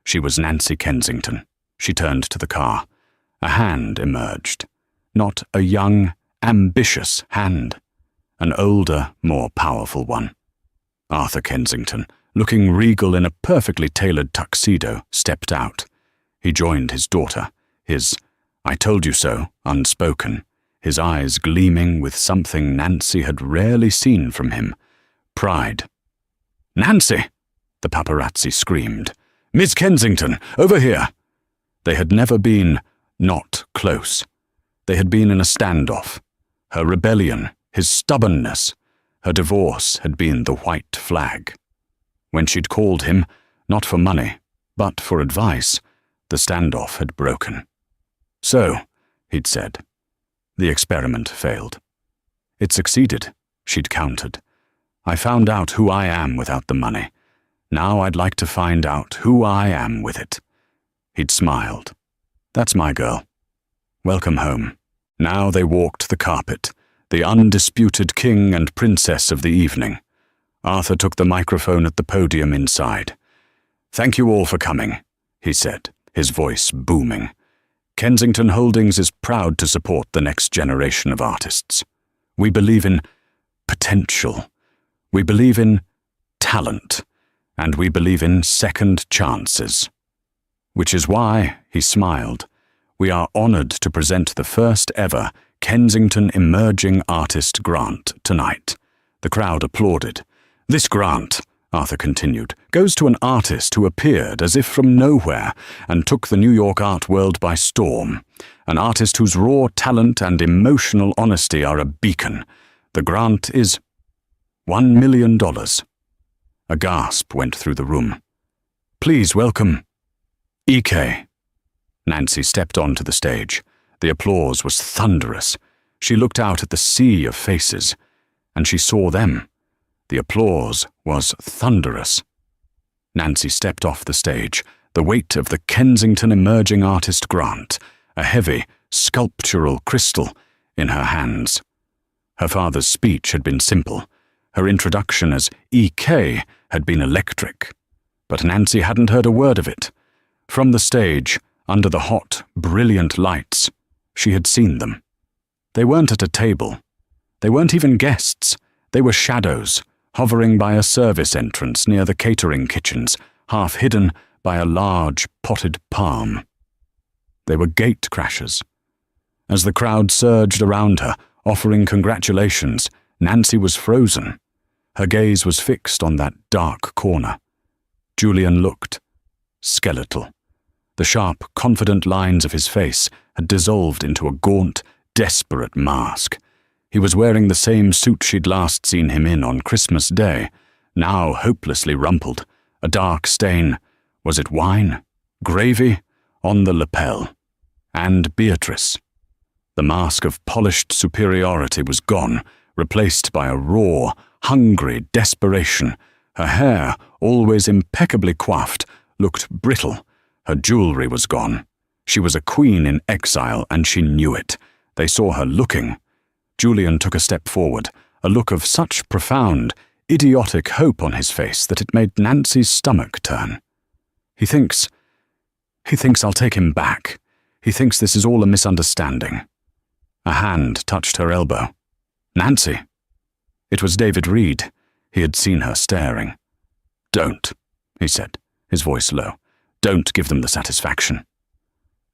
She was Nancy Kensington. She turned to the car. A hand emerged. Not a young, ambitious hand. An older, more powerful one. Arthur Kensington, looking regal in a perfectly tailored tuxedo, stepped out. He joined his daughter, his "I told you so" unspoken, his eyes gleaming with something Nancy had rarely seen from him. Pride. "Nancy!" the paparazzi screamed. "Miss Kensington, over here!" They had never been not close. They had been in a standoff. Her rebellion, his stubbornness, her divorce had been the white flag. When she'd called him, not for money, but for advice, the standoff had broken. "So," he'd said, the experiment failed. "It succeeded," she'd countered. "I found out who I am without the money. Now I'd like to find out who I am with it." He'd smiled. "That's my girl. Welcome home." Now they walked the carpet, the undisputed king and princess of the evening. Arthur took the microphone at the podium inside. "Thank you all for coming," he said, his voice booming. "Kensington Holdings is proud to support the next generation of artists. We believe in potential. We believe in talent. And we believe in second chances. Which is why," he smiled, "we are honored to present the first ever Kensington Emerging Artist Grant tonight." The crowd applauded. "This grant," Arthur continued, "goes to an artist who appeared as if from nowhere and took the New York art world by storm. An artist whose raw talent and emotional honesty are a beacon. The grant is $1 million. A gasp went through the room. "Please welcome E.K." Nancy stepped onto the stage. The applause was thunderous. She looked out at the sea of faces, and she saw them. The applause was thunderous. Nancy stepped off the stage, the weight of the Kensington Emerging Artist Grant, a heavy, sculptural crystal, in her hands. Her father's speech had been simple. Her introduction as E.K. had been electric. But Nancy hadn't heard a word of it. From the stage, under the hot, brilliant lights, she had seen them. They weren't at a table. They weren't even guests. They were shadows, hovering by a service entrance near the catering kitchens, half hidden by a large, potted palm. They were gate crashers. As the crowd surged around her, offering congratulations, Nancy was frozen. Her gaze was fixed on that dark corner. Julian looked. Skeletal. The sharp, confident lines of his face had dissolved into a gaunt, desperate mask. He was wearing the same suit she'd last seen him in on Christmas Day, now hopelessly rumpled, a dark stain. Was it wine? Gravy? On the lapel. And Beatrice. The mask of polished superiority was gone, replaced by a raw, hungry desperation. Her hair, always impeccably coiffed, looked brittle. Her jewelry was gone. She was a queen in exile, and she knew it. They saw her looking. Julian took a step forward, a look of such profound, idiotic hope on his face that it made Nancy's stomach turn. He thinks I'll take him back. He thinks this is all a misunderstanding." A hand touched her elbow. "Nancy." It was David Reed. He had seen her staring. "Don't," he said, his voice low. "Don't give them the satisfaction."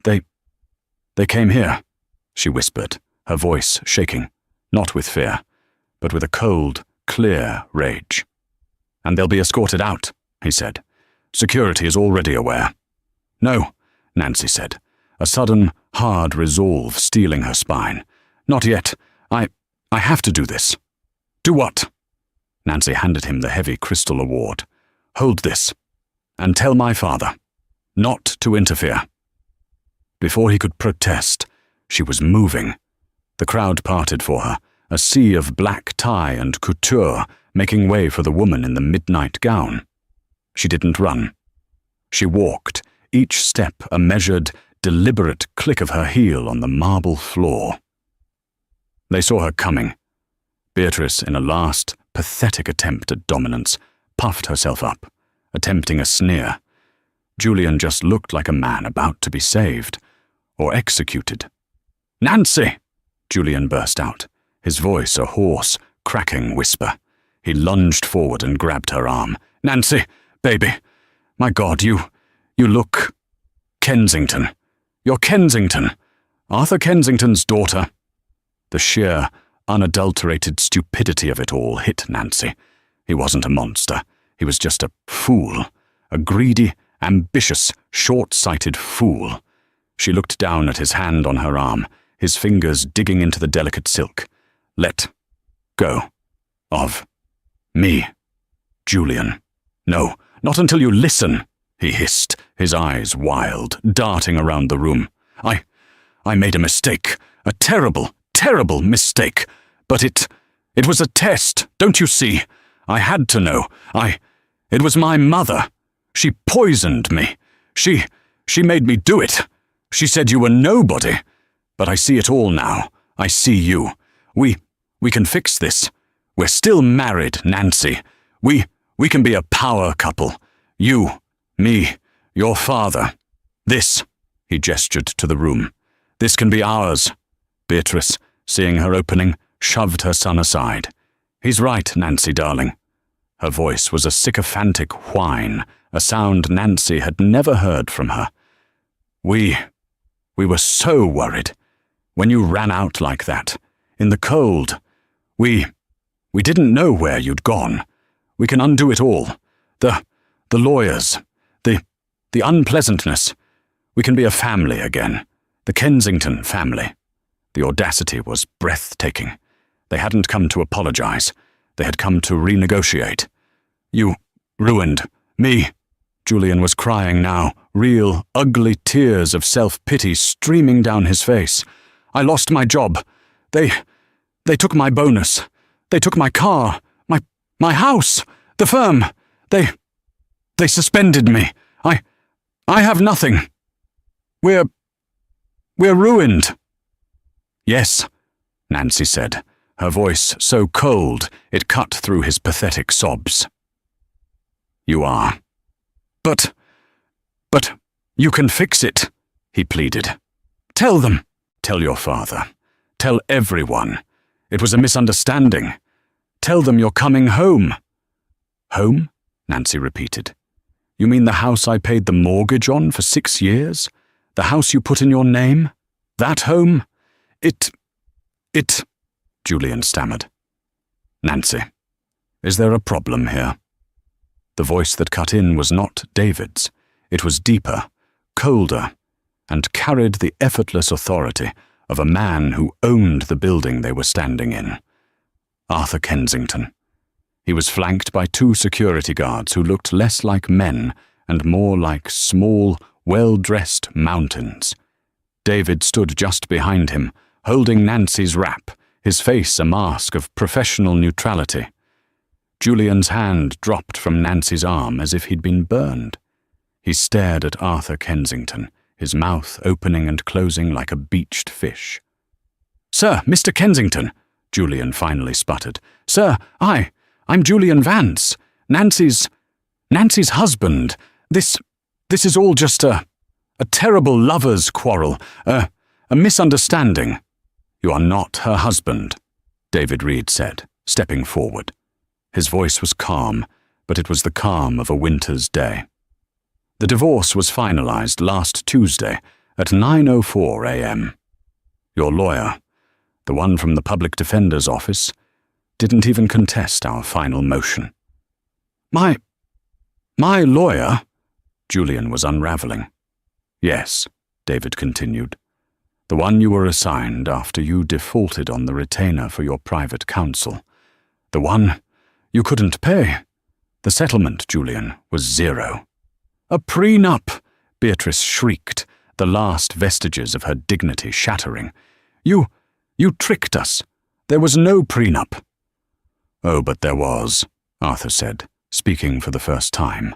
They came here," she whispered, her voice shaking, not with fear, but with a cold, clear rage. "And they'll be escorted out," he said. "Security is already aware." "No," Nancy said, a sudden, hard resolve stealing her spine. "Not yet. I have to do this." "Do what?" Nancy handed him the heavy crystal award. "Hold this, and tell my father not to interfere." Before he could protest, she was moving. The crowd parted for her, a sea of black tie and couture making way for the woman in the midnight gown. She didn't run. She walked, each step a measured, deliberate click of her heel on the marble floor. They saw her coming. Beatrice, in a last, pathetic attempt at dominance, puffed herself up, attempting a sneer. Julian just looked like a man about to be saved, or executed. "Nancy!" Julian burst out, his voice a hoarse, cracking whisper. He lunged forward and grabbed her arm. "Nancy, baby, my God, you look... Kensington. You're Kensington. Arthur Kensington's daughter." The sheer, unadulterated stupidity of it all hit Nancy. He wasn't a monster. He was just a fool. A greedy, ambitious, short-sighted fool. She looked down at his hand on her arm, his fingers digging into the delicate silk. "Let go of me, Julian. No, not until you listen," he hissed, his eyes wild, darting around the room. I made a mistake, a terrible, terrible mistake. But it was a test, don't you see? I had to know. It was my mother. She poisoned me. She made me do it. She said you were nobody. But I see it all now. I see you. We can fix this. We're still married, Nancy. We can be a power couple. You, me, your father. This, he gestured to the room. This can be ours. Beatrice, seeing her opening, shoved her son aside. He's right, Nancy, darling. Her voice was a sycophantic whine, a sound Nancy had never heard from her. We were so worried. When you ran out like that, in the cold, we didn't know where you'd gone. We can undo it all. The lawyers, the unpleasantness. We can be a family again. The Kensington family. The audacity was breathtaking. They hadn't come to apologize. They had come to renegotiate. You ruined me. Julian was crying now, real, ugly tears of self-pity streaming down his face. I lost my job. They took my bonus. They took my car, my house, the firm. They suspended me. I have nothing. We're ruined. Yes, Nancy said, her voice so cold it cut through his pathetic sobs. You are. But you can fix it, he pleaded. Tell them. Tell your father. Tell everyone. It was a misunderstanding. Tell them you're coming home. Home? Nancy repeated. You mean the house I paid the mortgage on for 6 years? The house you put in your name? That home? It... Julian stammered. Nancy, is there a problem here? The voice that cut in was not David's. It was deeper, colder, and carried the effortless authority of a man who owned the building they were standing in. Arthur Kensington. He was flanked by 2 security guards who looked less like men and more like small, well-dressed mountains. David stood just behind him, holding Nancy's wrap, his face a mask of professional neutrality. Julian's hand dropped from Nancy's arm as if he'd been burned. He stared at Arthur Kensington, his mouth opening and closing like a beached fish. Sir, Mr. Kensington, Julian finally sputtered. Sir, I'm Julian Vance, Nancy's husband. This is all just a terrible lover's quarrel, a misunderstanding. You are not her husband, David Reed said, stepping forward. His voice was calm, but it was the calm of a winter's day. The divorce was finalized last Tuesday at 9:04 a.m. Your lawyer, the one from the public defender's office, didn't even contest our final motion. My lawyer? Julian was unraveling. Yes, David continued. The one you were assigned after you defaulted on the retainer for your private counsel. The one you couldn't pay. The settlement, Julian, was 0. A prenup! Beatrice shrieked, the last vestiges of her dignity shattering. You tricked us. There was no prenup. Oh, but there was, Arthur said, speaking for the first time.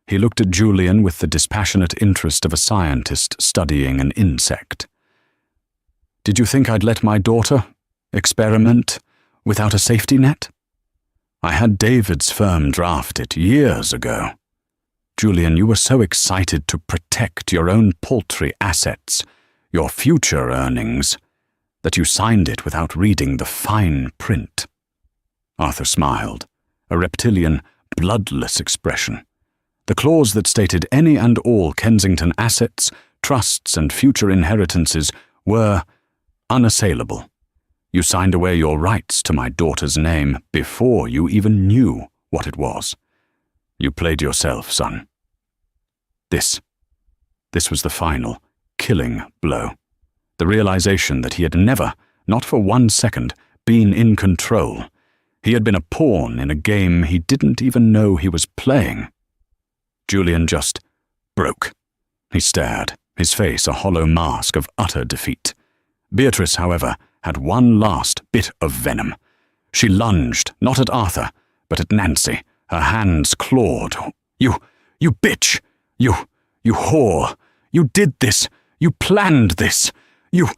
He looked at Julian with the dispassionate interest of a scientist studying an insect. Did you think I'd let my daughter experiment without a safety net? I had David's firm draft it years ago. Julian, you were so excited to protect your own paltry assets, your future earnings, that you signed it without reading the fine print. Arthur smiled, a reptilian, bloodless expression. The clause that stated any and all Kensington assets, trusts, and future inheritances were unassailable. You signed away your rights to my daughter's name before you even knew what it was. You played yourself, son. This was the final, killing blow. The realization that he had never, not for 1 second, been in control. He had been a pawn in a game he didn't even know he was playing. Julian just broke. He stared, his face a hollow mask of utter defeat. Beatrice, however, had one last bit of venom. She lunged, not at Arthur, but at Nancy, her hands clawed. You bitch! You whore! You did this! You planned this! You...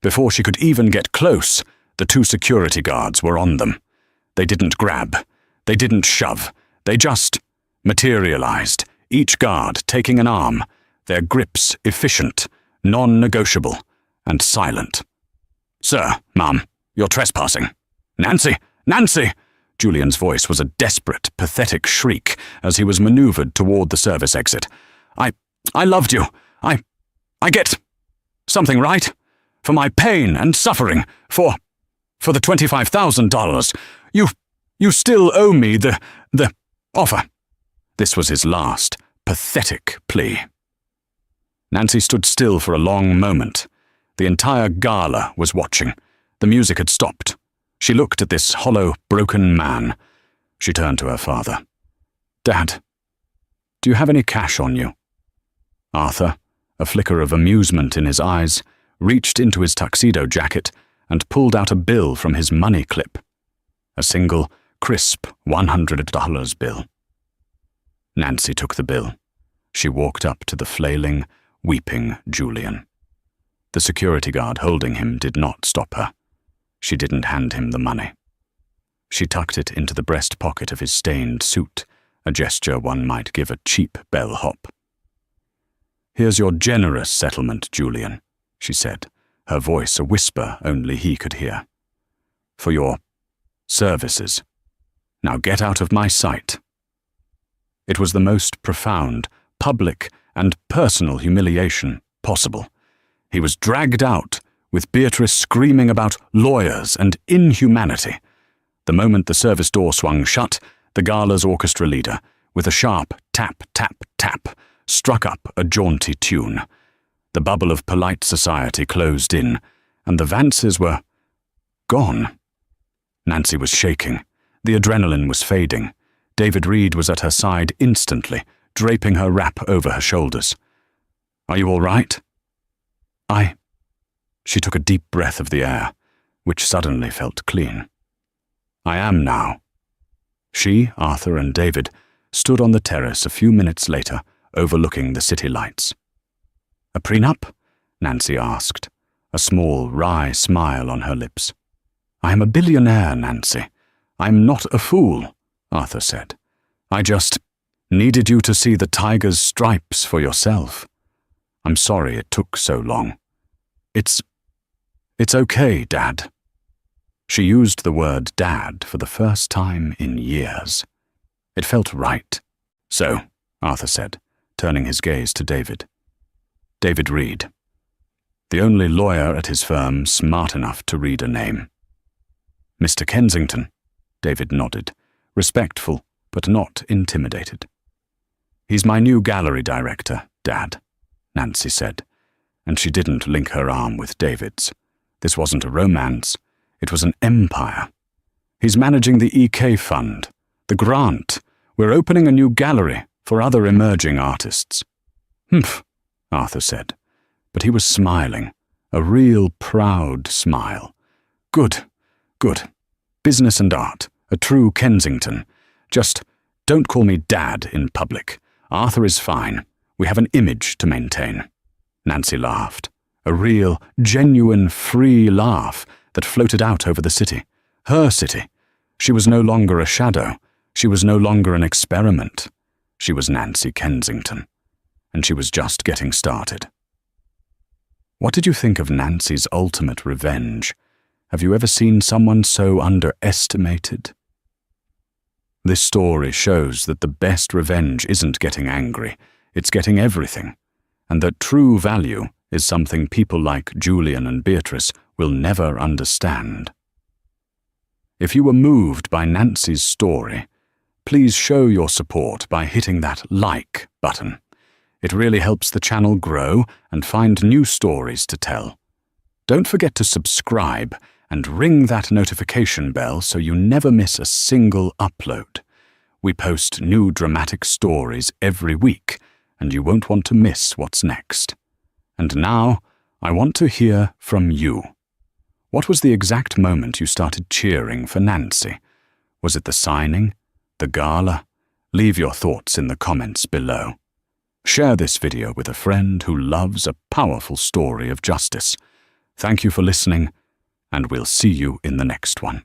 Before she could even get close, the 2 security guards were on them. They didn't grab. They didn't shove. They just materialized, each guard taking an arm, their grips efficient, non-negotiable, and silent. "Sir, ma'am, you're trespassing. Nancy! Nancy!" Julian's voice was a desperate, pathetic shriek as he was maneuvered toward the service exit. I loved you. I get something right? For my pain and suffering, for the $25,000. You still owe me the offer." This was his last, pathetic plea. Nancy stood still for a long moment. The entire gala was watching. The music had stopped. She looked at this hollow, broken man. She turned to her father. "Dad, do you have any cash on you?" Arthur, a flicker of amusement in his eyes, reached into his tuxedo jacket and pulled out a bill from his money clip. A single, crisp $100 bill. Nancy took the bill. She walked up to the flailing, weeping Julian. The security guard holding him did not stop her. She didn't hand him the money. She tucked it into the breast pocket of his stained suit, a gesture one might give a cheap bellhop. "Here's your generous settlement, Julian," she said, her voice a whisper only he could hear. "For your services. Now get out of my sight." It was the most profound, public, and personal humiliation possible. He was dragged out, with Beatrice screaming about lawyers and inhumanity. The moment the service door swung shut, the gala's orchestra leader, with a sharp tap, tap, tap, struck up a jaunty tune. The bubble of polite society closed in, and the Vances were gone. Nancy was shaking. The adrenaline was fading. David Reed was at her side instantly, draping her wrap over her shoulders. "Are you all right?" She took a deep breath of the air, which suddenly felt clean. "I am now." She, Arthur, and David stood on the terrace a few minutes later, overlooking the city lights. "A prenup?" Nancy asked, a small, wry smile on her lips. "I am a billionaire, Nancy. I'm not a fool," Arthur said. "I just needed you to see the tiger's stripes for yourself. I'm sorry it took so long. It's okay, Dad." She used the word Dad for the first time in years. It felt right. "So," Arthur said, turning his gaze to David. "David Reed. The only lawyer at his firm smart enough to read a name." "Mr. Kensington," David nodded, respectful but not intimidated. "He's my new gallery director, Dad," Nancy said, and she didn't link her arm with David's. This wasn't a romance, it was an empire. "He's managing the EK Fund, the grant. We're opening a new gallery for other emerging artists." "Humph," Arthur said, but he was smiling, a real proud smile. Good. Business and art, a true Kensington. Just don't call me Dad in public. Arthur is fine. We have an image to maintain." Nancy laughed, a real, genuine, free laugh that floated out over the city. Her city. She was no longer a shadow. She was no longer an experiment. She was Nancy Kensington, and she was just getting started. What did you think of Nancy's ultimate revenge? Have you ever seen someone so underestimated? This story shows that the best revenge isn't getting angry, it's getting everything, and that true value is something people like Julian and Beatrice will never understand. If you were moved by Nancy's story, please show your support by hitting that like button. It really helps the channel grow and find new stories to tell. Don't forget to subscribe and ring that notification bell so you never miss a single upload. We post new dramatic stories every week, and you won't want to miss what's next. And now, I want to hear from you. What was the exact moment you started cheering for Nancy? Was it the signing? The gala? Leave your thoughts in the comments below. Share this video with a friend who loves a powerful story of justice. Thank you for listening, and we'll see you in the next one.